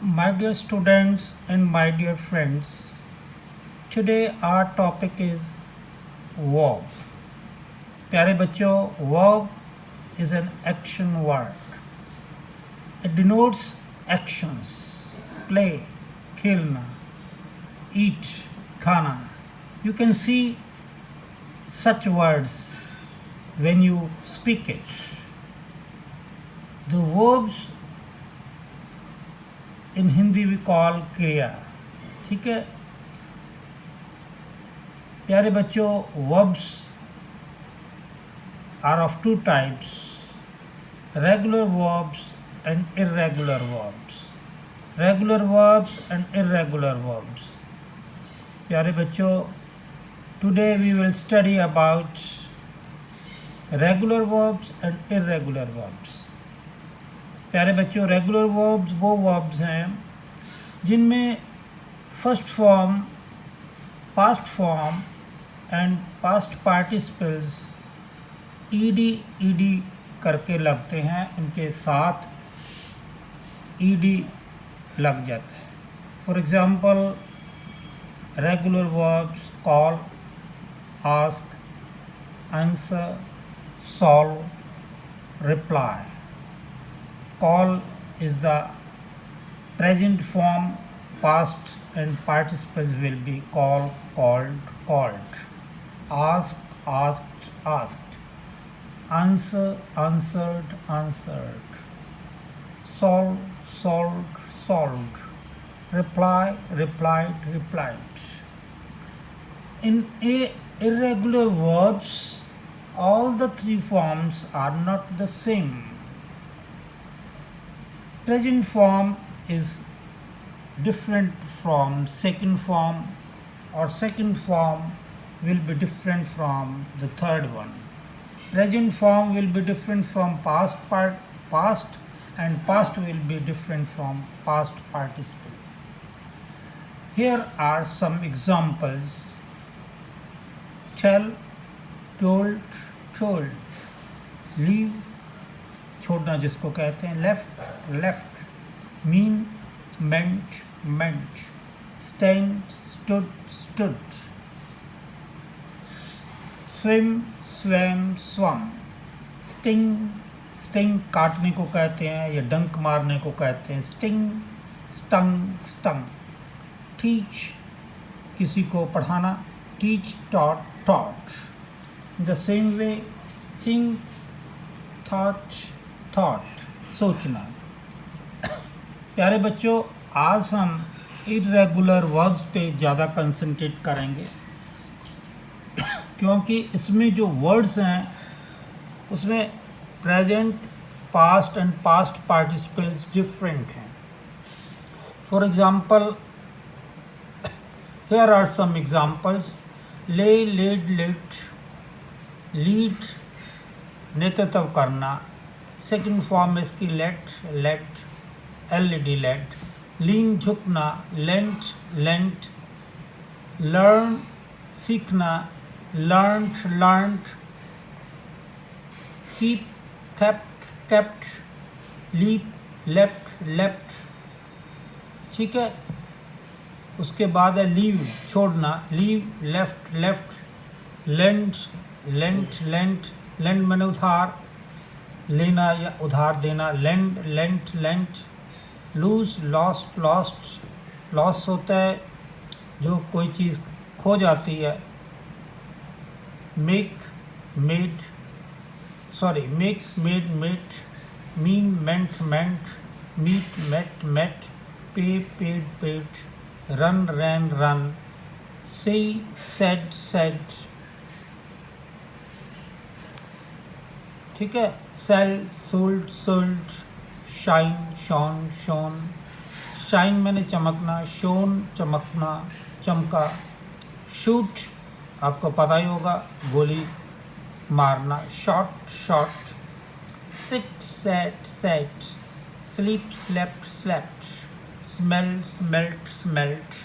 My dear students and my dear friends, today our topic is verb. प्यारे बच्चों, verb is an action word. It denotes actions, play, खेलना, eat, खाना. You can see such words when you speak it. The verbs in Hindi we call क्रिया. ठीक है प्यारे बच्चों, verbs are of two types: regular verbs and irregular verbs. Regular verbs and irregular verbs. प्यारे बच्चों, today we will study about regular verbs and irregular verbs. प्यारे बच्चों, regular verbs वो वर्ब्स हैं जिनमें first form, past form and past participles ED करके लगते हैं, इनके साथ ईडी लग जाता है. For example, regular verbs call, ask, answer, solve, reply. Call is the present form, past and participles will be called, called. Ask, asked, asked. Answer, answered, answered. Solve, solved, solved. Reply, replied, replied. In irregular verbs, all the three forms are not the same. Present form is different from second form, or second form will be different from the third one. Present form will be different from past, and past will be different from past participle. Here are some examples: tell, told, told. Leave, छोड़ना जिसको कहते हैं, left, left. Mean, meant, meant. Stand, stood, stood. Swim, swam, swum. Sting, sting काटने को कहते हैं या डंक मारने को कहते हैं. Sting, stung, stung. टीच, किसी को पढ़ाना. Teach, taught, taught. The same way, think, thought, thought, सोचना. प्यारे बच्चों, आज हम इरेगुलर वर्ब्स पे ज़्यादा कंसंट्रेट करेंगे क्योंकि इसमें जो वर्ड्स हैं उसमें present, past and past participles different हैं. For example, here are some examples: lay, laid, laid. Lead, नेतृत्व करना. सेकंड फॉर्म है इसकी led, led, led, led. Lean, झुकना. Leant, leant. लर्न, सीखना. Learned, learned. Keep, kept, kept. Leap, leapt, leapt. ठीक है. उसके बाद है लीव, छोड़ना. Leave, left, left. Lend, lent, lent. Lend मैंने उधार लेना या उधार देना. Lend, lent, lent. Lose, lost, lost. Loss होता है जो कोई चीज़ खो जाती है. Make, made, sorry, make, made, made. Mean, meant, meant. Meet, met, met. Pay, paid, paid. Run, ran, run. Say, said, said. ठीक है. Sell, sold, sold. Shine, shone, shone. Shine मैंने चमकना. शोन, चमकना, चमका. शूट, आपको पता ही होगा, गोली मारना. Shot, shot. Sit, set, set. Sleep, slept, slept. Smell, smelt, smelt.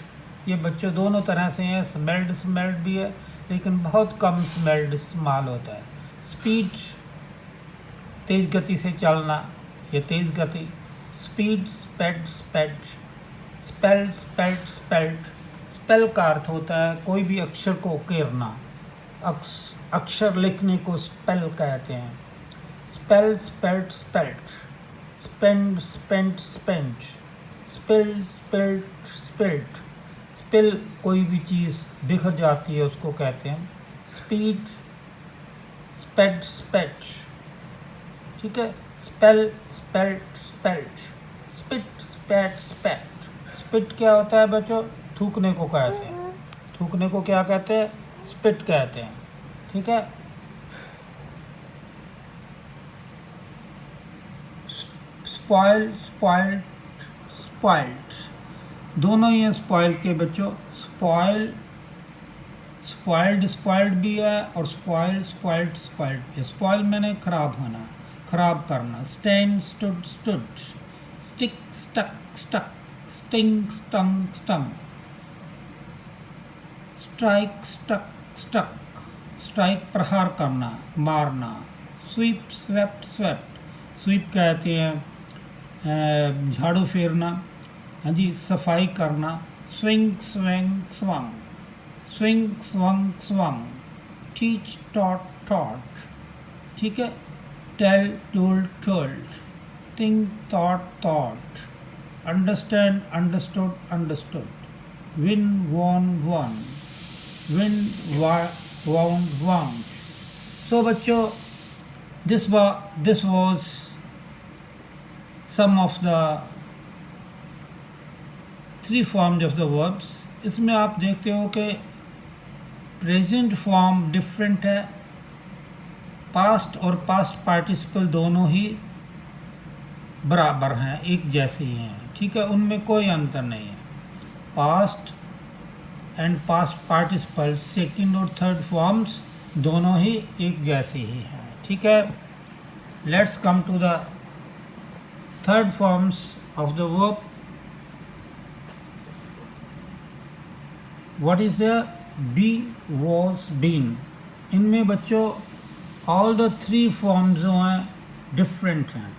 ये बच्चों दोनों तरह से हैं. स्मेल्ड, स्मेल्ट भी है, लेकिन बहुत कम स्मेल्ड इस्तेमाल होता है. स्पीड, तेज़ गति से चलना या तेज़ गति. Speed, sped, sped. Spell, spelt, spelt. Spell का अर्थ होता है कोई भी अक्षर को उकेरना, अक्षर लिखने को स्पेल कहते हैं। Spell, spelt, spelt. Spend, spent, spent. Spill, spilt, spilt. Spill कोई भी चीज़ बिखर जाती है उसको कहते हैं। Speed, spade, स्पेट। ठीक है। Spell, spelt, spelt. Spit, स्पैट, स्पैट। Spit क्या होता है बच्चों? थूकने को कहते हैं। थूकने को क्या कहते हैं? स्पिट कहते हैं। ठीक है। स्पॉइल, स्पॉइल्ड, स्पॉइल्ड, दोनों ही हैं स्पॉइल के बच्चों। स्पॉइल, स्पॉइल्ड, स्पॉइल्ड भी है और स्पॉइल, स्पॉइल्ड, स्पॉइल्ड भी है। स्पॉइल मैंने खराब होना, खराब करना। Stand, stood, stood. Stick, stuck, stuck. Sting, stung, stung. Strike, stuck, stuck. Strike प्रहार करना, मारना। SVEEP, swept, swept. स्वीप कहते हैं झाड़ू फेरना। हाँ जी, सफाई करना। Swing, swing, swung. Swing, swung, swung. Teach, taught, taught. ठीक है। Tell, told, told. Think, thought, thought. Understand, understood, understood. Win, won, won. Win, wound, wound. So बच्चों, this was some of the three forms of the verbs. इसमें आप देखते हो कि present form different है, past और पास्ट पार्टिसिपल दोनों ही बराबर हैं, एक जैसे ही हैं। ठीक है, उनमें कोई अंतर नहीं है। Past and past participle second और थर्ड फॉर्म्स दोनों ही एक जैसे ही हैं। ठीक है। Let's come to the third forms of the verb. What is the be, was, been. इनमें बच्चों ऑल द थ्री फॉर्म्स जो हैं डिफरेंट हैं।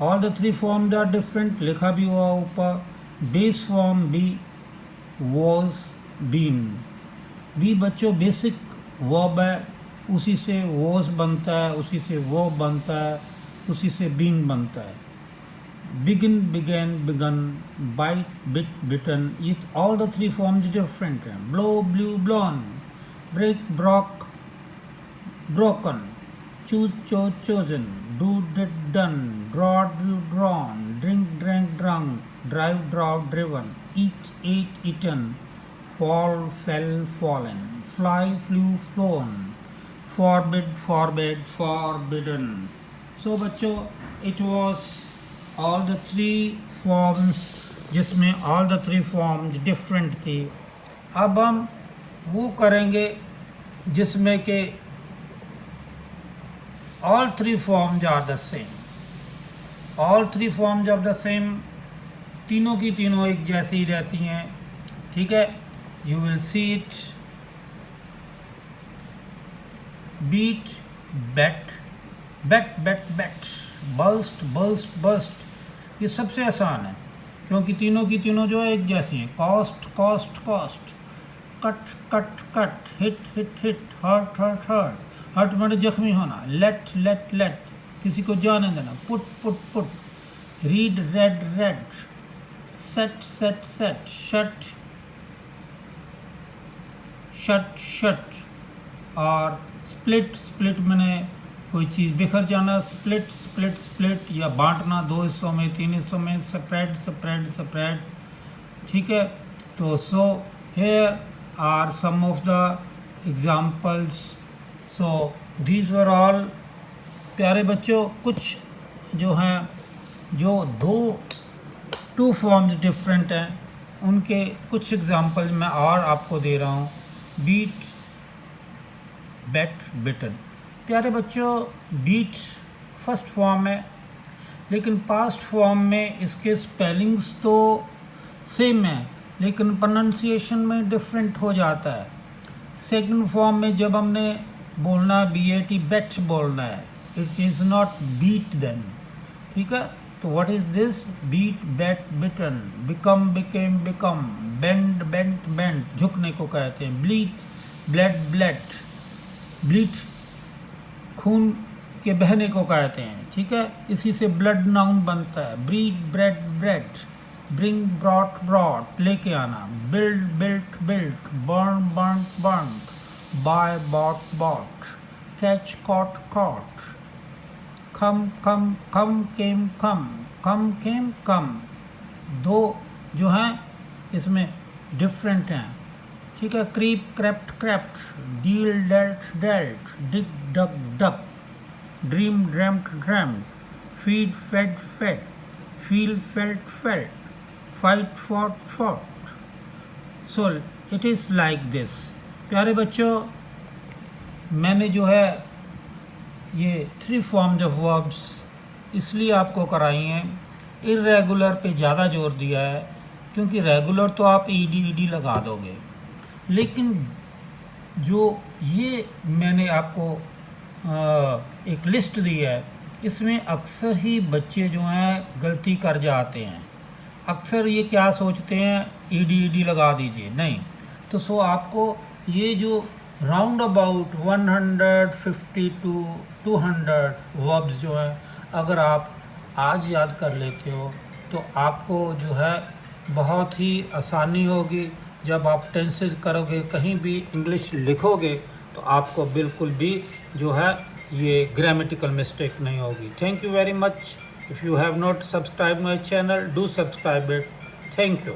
All the three forms are different, लिखा भी हुआ ऊपर। Base form be, was, been. Be बच्चों बेसिक वर्ब है, उसी से वॉज बनता है, उसी से वो बनता है, उसी से बीन बनता है। Begin, began, begun. Bite, bit, bitten. ये all the three forms different हैं। Blow, blew, blown. Break, broke, broken. Choose, chose, chosen. Do, did, done. Draw, drew, drawn. Drink, drank, drunk. Drive, drove, driven. Eat, ate, eaten. Fall, fell, fallen. Fly, flew, flown. forbid, forbade, forbidden. So बच्चों, it was all the three forms, जिसमें all the three forms different थी। अब हम वो करेंगे जिसमें के all three forms are the same। all three forms are the same, तीनों की तीनों एक जैसी रहती हैं। ठीक है। You will see it। Beat, bet, bet, bet, bet. Burst, burst, burst. ये सबसे आसान है क्योंकि तीनों की तीनों जो है एक जैसी हैं। Cost, cost, cost. Cut, cut, cut. Hit, hit, hit. Hurt, hurt, hurt. Hurt मतलब जख्मी होना। लेट, लेट, लेट, किसी को जाने देना। Put, put, put. Read, red, red. Set, set, set. Shut, shut, shut. और स्प्लिट, स्प्लिट मैंने कोई चीज़ बिखर जाना। स्प्लिट, स्प्लिट, स्प्लिट या बांटना, दो हिस्सों में, तीन हिस्सों में। Spread, spread, spread. ठीक है। तो so here are some of the examples. So these were all. प्यारे बच्चों, कुछ जो हैं, जो टू फॉर्म्स डिफरेंट हैं, उनके कुछ एग्जाम्पल मैं और आपको दे रहा हूँ। बीट, बेट, बिटन। प्यारे बच्चों, बीट फर्स्ट फॉर्म है, लेकिन पास्ट फॉर्म में इसके स्पेलिंग्स तो सेम है, लेकिन प्रोनाउंसिएशन में डिफरेंट हो जाता है। सेकंड फॉर्म में जब हमने बोलना BAT, बेट बोलना है। It is not beat then. ठीक है। तो what is this? Beat, bat, beaten, become, became, become, bend, bent, bent, झुकने को कहते हैं। ब्लीड, ब्लड, ब्लड, ब्लीड खून के बहने को कहते हैं, ठीक है। इसी से ब्लड नाउन बनता है। Breed, bred, bred, bring, brought, brought, लेके आना। Build, built, built, burn, burn, burn, buy, bought, bought, catch, caught, caught, come, come, come, came, come, come, came, come. दो जो हैं इसमें डिफरेंट हैं, ठीक है। Creep, crept, crept, deal, dealt, dealt, dig, dug, dug, dream, dreamt, dreamt, feed, fed, fed, feel, felt, felt, fight, fought, fought. So it is like this. प्यारे बच्चों, मैंने जो है ये 3 फॉर्म्स ऑफ वर्ब्स इसलिए आपको कराई हैं, इर्रेगुलर पे ज़्यादा जोर दिया है, क्योंकि रेगुलर तो आप ईडी लगा दोगे, लेकिन जो ये मैंने आपको एक लिस्ट दी है, इसमें अक्सर ही बच्चे जो हैं गलती कर जाते हैं। अक्सर ये क्या सोचते हैं, ईडी लगा दीजिए, नहीं। तो सो आपको ये जो राउंड अबाउट 150 to 200 वर्ब्स जो है, अगर आप आज याद कर लेते हो तो आपको जो है बहुत ही आसानी होगी। जब आप टेंसेस करोगे, कहीं भी इंग्लिश लिखोगे, तो आपको बिल्कुल भी जो है ये ग्रामेटिकल मिस्टेक नहीं होगी। Thank you very much. If you have not subscribe my channel, do subscribe it. Thank you.